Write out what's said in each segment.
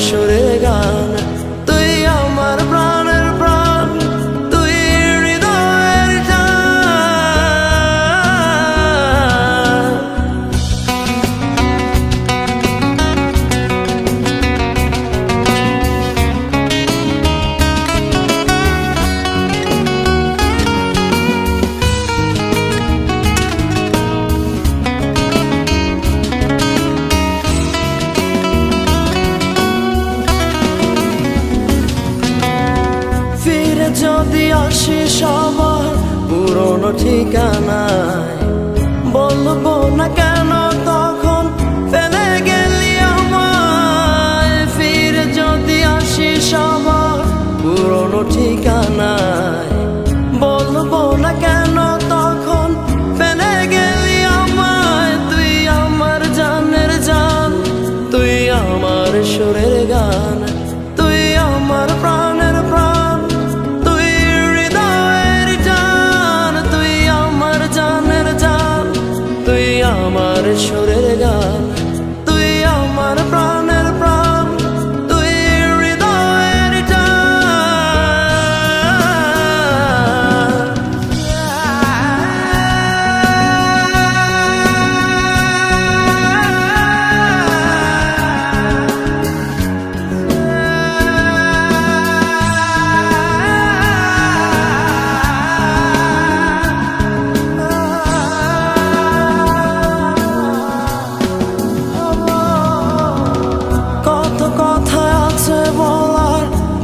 সুরের গান, তুই আমার প্রাণের প্রাণ, তুই হৃদয়ের জান। যদি আসিস আমার পুরনো ঠিকানায়, বলবো না কেন তখন ফেলে গেলি আমায়। ফিরে যদি আসিস আমার পুরনো ঠিকানায়, বলবো না কেন তখন ফেলে গেলি আমায়। তুই আমার জানের জান, তুই আমার সুরের গান, তুই আমার প্রাণের প্রাণ, তুই হৃদয়ের জান, তুই আমার জানের জান, তুই আমার সুরের গান, তুই আমার প্রাণের প্রাণ, তুই হৃদয়ের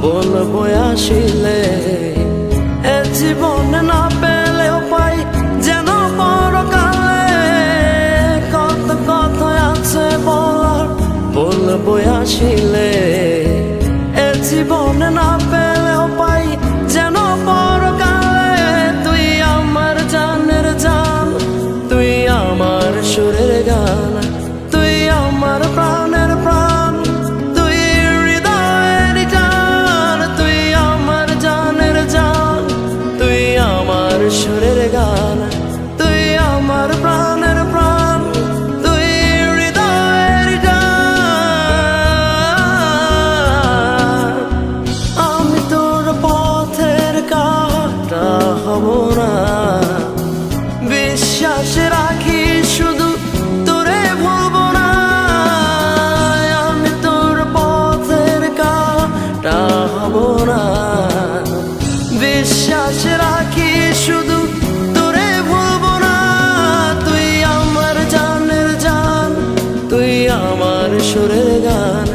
বলবো আসিলে, এ জীবনে না পেলেও পাই যেন পরকালে। কত কথা আছে বলার, বলবো আসিলে, এ জীবনে না পেলেও পাই যেন পরকালে। তুই আমার জানের জান, তুই আমার সুরের গান, তুই আমার প্রাণের প্রাণ, তুই হৃদয়ের জান, তুই আমার জানের জান, তুই আমার সুরের গান, তুই আমার প্রাণের প্রাণ, তুই হৃদয়ের জান। আমি তোর পথের কাঁটা হব না, বিশ্বাস রাখি শুধু তোরে ভুলবো না। আমি তোর পথের কাঁটা হব না, বিশ্বাস রাখি শুধু তোরে ভুলবো না। তুই আমার জানের জান, তুই আমার সুরের গান,